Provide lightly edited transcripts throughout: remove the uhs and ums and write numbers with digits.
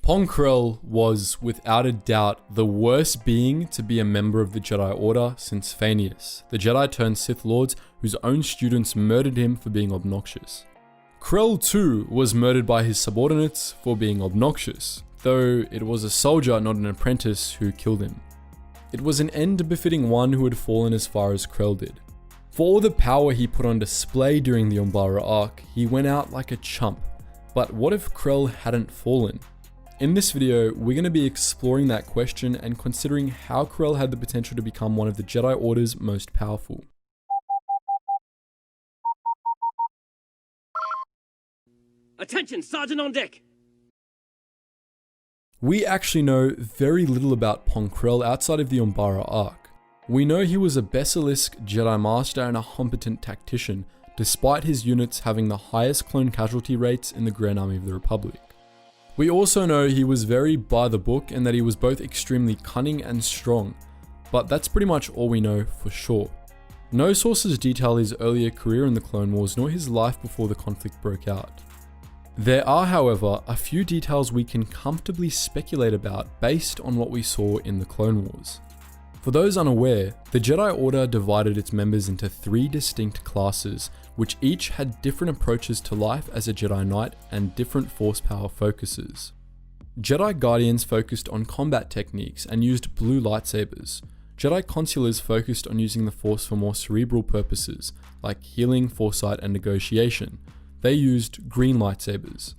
Pong Krell was, without a doubt, the worst being to be a member of the Jedi Order since Phaneus, the Jedi turned Sith Lords whose own students murdered him for being obnoxious. Krell too was murdered by his subordinates for being obnoxious, though it was a soldier, not an apprentice, who killed him. It was an end befitting one who had fallen as far as Krell did. For all the power he put on display during the Umbara arc, he went out like a chump. But what if Krell hadn't fallen? In this video, we're going to be exploring that question and considering how Krell had the potential to become one of the Jedi Order's most powerful. Attention, Sergeant on deck! We actually know very little about Pong Krell outside of the Umbara arc. We know he was a Basilisk Jedi Master and a competent tactician, despite his units having the highest clone casualty rates in the Grand Army of the Republic. We also know he was very by the book and that he was both extremely cunning and strong, but that's pretty much all we know for sure. No sources detail his earlier career in the Clone Wars nor his life before the conflict broke out. There are, however, a few details we can comfortably speculate about based on what we saw in the Clone Wars. For those unaware, the Jedi Order divided its members into 3 distinct classes, which each had different approaches to life as a Jedi Knight and different force power focuses. Jedi Guardians focused on combat techniques and used blue lightsabers. Jedi Consulars focused on using the Force for more cerebral purposes, like healing, foresight, and negotiation. They used green lightsabers.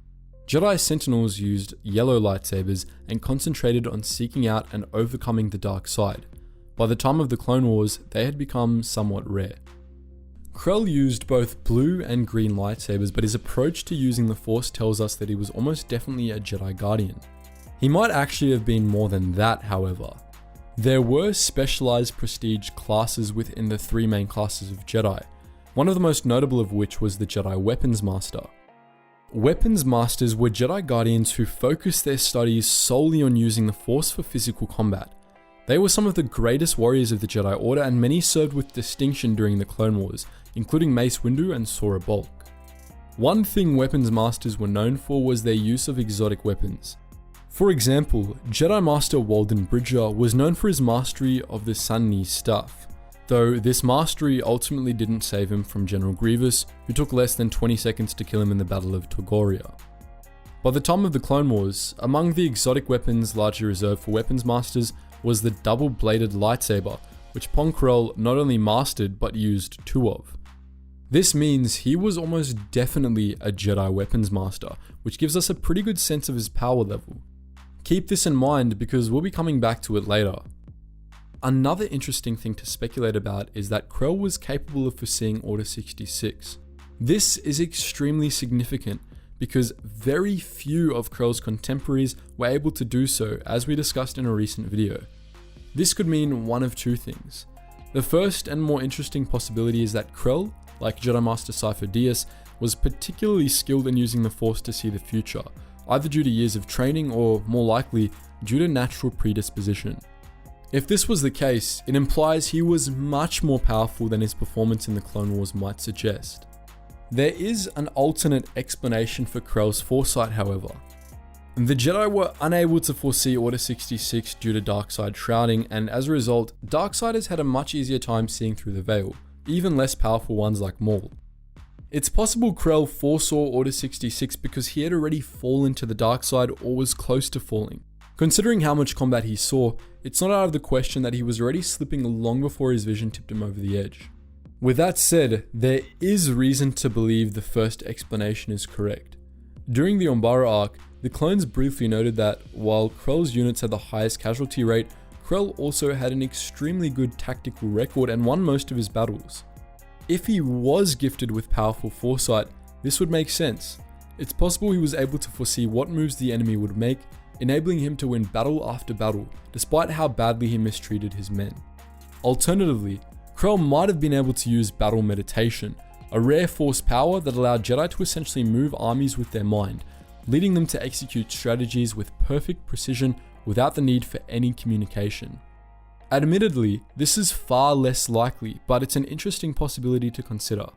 Jedi Sentinels used yellow lightsabers and concentrated on seeking out and overcoming the dark side. By the time of the Clone Wars, they had become somewhat rare. Krell used both blue and green lightsabers, but his approach to using the Force tells us that he was almost definitely a Jedi Guardian. He might actually have been more than that, however. There were specialized prestige classes within the 3 main classes of Jedi, one of the most notable of which was the Jedi Weapons Master. Weapons Masters were Jedi Guardians who focused their studies solely on using the Force for physical combat. They were some of the greatest warriors of the Jedi Order and many served with distinction during the Clone Wars, including Mace Windu and Sora Bulk. One thing Weapons Masters were known for was their use of exotic weapons. For example, Jedi Master Walden Bridger was known for his mastery of the Sunni staff, though this mastery ultimately didn't save him from General Grievous, who took less than 20 seconds to kill him in the Battle of Togoria. By the time of the Clone Wars, among the exotic weapons largely reserved for Weapons Masters was the double-bladed lightsaber, which Pong Krell not only mastered but used 2 of. This means he was almost definitely a Jedi Weapons Master, which gives us a pretty good sense of his power level. Keep this in mind because we'll be coming back to it later. Another interesting thing to speculate about is that Krell was capable of foreseeing Order 66. This is extremely significant because very few of Krell's contemporaries were able to do so, as we discussed in a recent video. This could mean one of 2 things. The first and more interesting possibility is that Krell, like Jedi Master Sifo Dyas, was particularly skilled in using the Force to see the future, either due to years of training or, more likely, due to natural predisposition. If this was the case, it implies he was much more powerful than his performance in the Clone Wars might suggest. There is an alternate explanation for Krell's foresight, however. The Jedi were unable to foresee Order 66 due to darkside shrouding, and as a result, Darksiders had a much easier time seeing through the veil, even less powerful ones like Maul. It's possible Krell foresaw Order 66 because he had already fallen to the dark side or was close to falling. Considering how much combat he saw, it's not out of the question that he was already slipping long before his vision tipped him over the edge. With that said, there is reason to believe the first explanation is correct. During the Umbara arc, the clones briefly noted that while Krell's units had the highest casualty rate, Krell also had an extremely good tactical record and won most of his battles. If he was gifted with powerful foresight, this would make sense. It's possible he was able to foresee what moves the enemy would make, enabling him to win battle after battle, despite how badly he mistreated his men. Alternatively, Krell might have been able to use battle meditation, a rare force power that allowed Jedi to essentially move armies with their mind, leading them to execute strategies with perfect precision without the need for any communication. Admittedly, this is far less likely, but it's an interesting possibility to consider.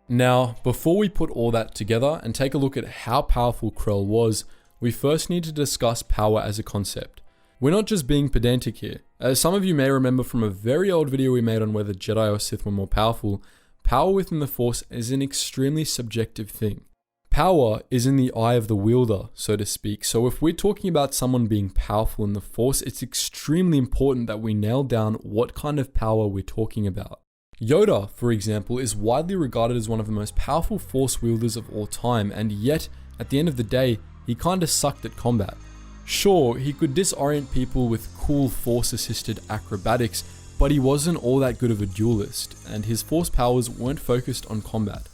Now, before we put all that together and take a look at how powerful Krell was, we first need to discuss power as a concept. We're not just being pedantic here. As some of you may remember from a very old video we made on whether Jedi or Sith were more powerful, power within the Force is an extremely subjective thing. Power is in the eye of the wielder, so to speak, so if we're talking about someone being powerful in the Force, it's extremely important that we nail down what kind of power we're talking about. Yoda, for example, is widely regarded as one of the most powerful Force wielders of all time, and yet, at the end of the day, he kinda sucked at combat. Sure, he could disorient people with cool Force-assisted acrobatics, but he wasn't all that good of a duelist, and his Force powers weren't focused on combat.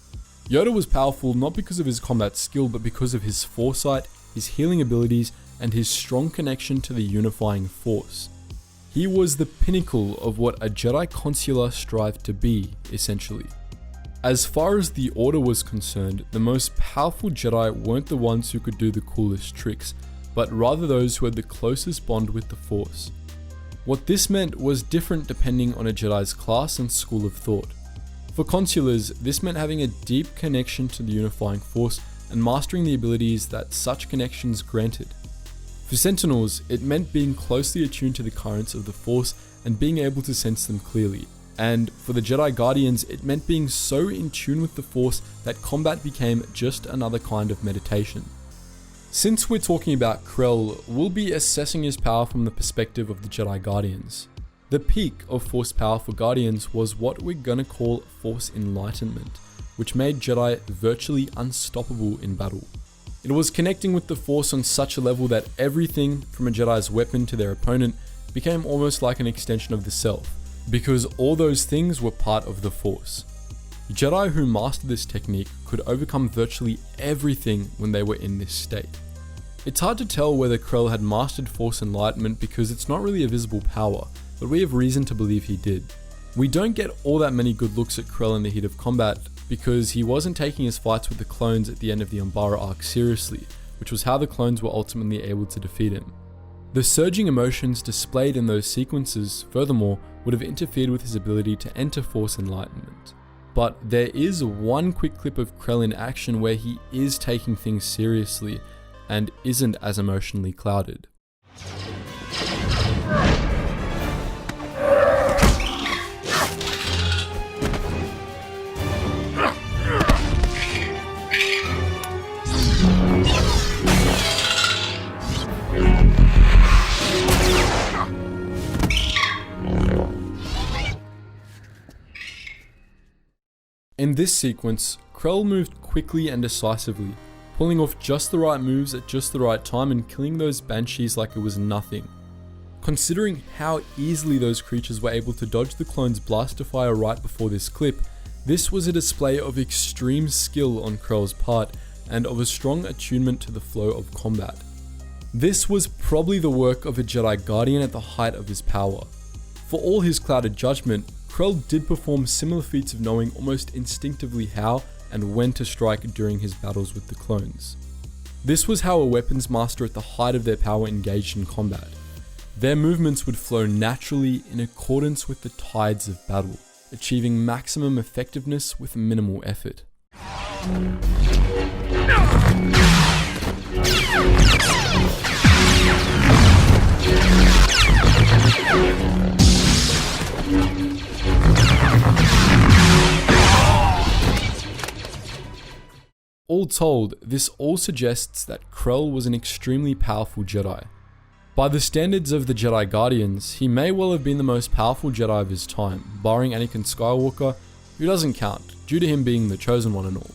Yoda was powerful not because of his combat skill, but because of his foresight, his healing abilities, and his strong connection to the unifying Force. He was the pinnacle of what a Jedi consular strived to be, essentially. As far as the Order was concerned, the most powerful Jedi weren't the ones who could do the coolest tricks, but rather those who had the closest bond with the Force. What this meant was different depending on a Jedi's class and school of thought. For consulars, this meant having a deep connection to the unifying Force and mastering the abilities that such connections granted. For Sentinels, it meant being closely attuned to the currents of the Force and being able to sense them clearly. And for the Jedi Guardians, it meant being so in tune with the Force that combat became just another kind of meditation. Since we're talking about Krell, we'll be assessing his power from the perspective of the Jedi Guardians. The peak of Force power for Guardians was what we're gonna call Force Enlightenment, which made Jedi virtually unstoppable in battle. It was connecting with the Force on such a level that everything from a Jedi's weapon to their opponent became almost like an extension of the self, because all those things were part of the Force. Jedi who mastered this technique could overcome virtually everything when they were in this state. It's hard to tell whether Krell had mastered Force Enlightenment because it's not really a visible power, but we have reason to believe he did. We don't get all that many good looks at Krell in the heat of combat because he wasn't taking his fights with the clones at the end of the Umbara arc seriously, which was how the clones were ultimately able to defeat him. The surging emotions displayed in those sequences, furthermore, would have interfered with his ability to enter Force Enlightenment. But there is one quick clip of Krell in action where he is taking things seriously and isn't as emotionally clouded. In this sequence, Krell moved quickly and decisively, pulling off just the right moves at just the right time and killing those banshees like it was nothing. Considering how easily those creatures were able to dodge the clones' blaster fire right before this clip, this was a display of extreme skill on Krell's part and of a strong attunement to the flow of combat. This was probably the work of a Jedi Guardian at the height of his power. For all his clouded judgment, Krell did perform similar feats of knowing almost instinctively how and when to strike during his battles with the clones. This was how a weapons master at the height of their power engaged in combat. Their movements would flow naturally in accordance with the tides of battle, achieving maximum effectiveness with minimal effort. All told, this all suggests that Krell was an extremely powerful Jedi. By the standards of the Jedi Guardians, he may well have been the most powerful Jedi of his time, barring Anakin Skywalker, who doesn't count, due to him being the chosen one and all.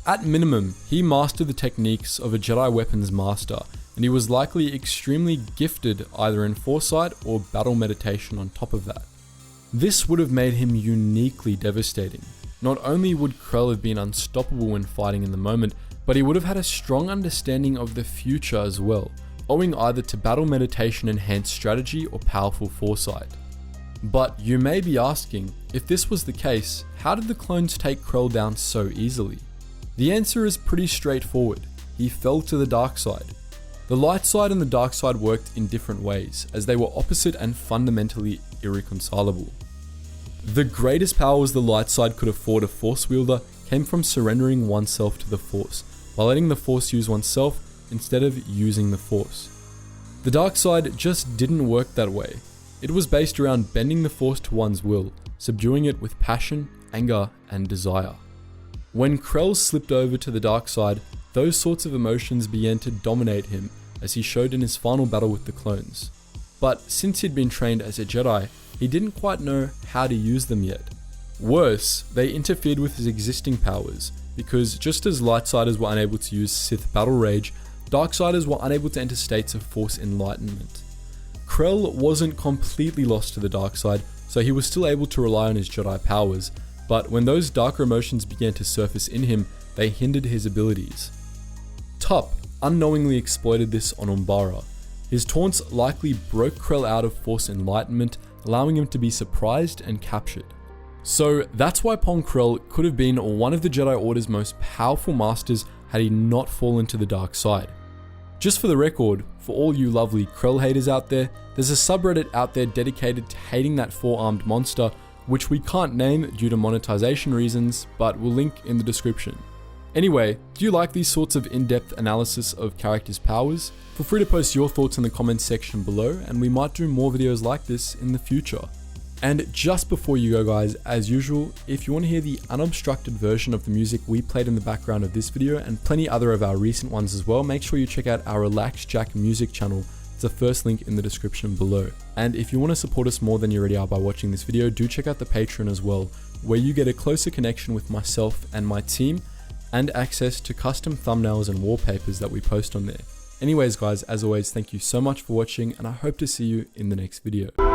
At minimum, he mastered the techniques of a Jedi weapons master, and he was likely extremely gifted either in foresight or battle meditation on top of that. This would have made him uniquely devastating. Not only would Krell have been unstoppable when fighting in the moment, but he would have had a strong understanding of the future as well, owing either to battle meditation enhanced strategy or powerful foresight. But you may be asking, if this was the case, how did the clones take Krell down so easily? The answer is pretty straightforward. He fell to the dark side. The light side and the dark side worked in different ways, as they were opposite and fundamentally irreconcilable. The greatest powers the light side could afford a Force wielder came from surrendering oneself to the Force, by letting the Force use oneself instead of using the Force. The dark side just didn't work that way. It was based around bending the Force to one's will, subduing it with passion, anger, and desire. When Krell slipped over to the dark side, those sorts of emotions began to dominate him, as he showed in his final battle with the clones. But since he'd been trained as a Jedi, he didn't quite know how to use them yet. Worse, they interfered with his existing powers, because just as Lightsiders were unable to use Sith Battle Rage, Darksiders were unable to enter states of Force Enlightenment. Krell wasn't completely lost to the dark side, so he was still able to rely on his Jedi powers, but when those darker emotions began to surface in him, they hindered his abilities. Tup unknowingly exploited this on Umbara. His taunts likely broke Krell out of Force Enlightenment, allowing him to be surprised and captured. So that's why Pong Krell could have been one of the Jedi Order's most powerful masters had he not fallen to the dark side. Just for the record, for all you lovely Krell haters out there, there's a subreddit out there dedicated to hating that four-armed monster, which we can't name due to monetization reasons, but we'll link in the description. Anyway, do you like these sorts of in-depth analysis of characters' powers? Feel free to post your thoughts in the comments section below, and we might do more videos like this in the future. And just before you go guys, as usual, if you want to hear the unobstructed version of the music we played in the background of this video and plenty other of our recent ones as well, make sure you check out our Relax Jack music channel. It's the first link in the description below. And if you want to support us more than you already are by watching this video, do check out the Patreon as well, where you get a closer connection with myself and my team, and access to custom thumbnails and wallpapers that we post on there. Anyways guys, as always, thank you so much for watching, and I hope to see you in the next video.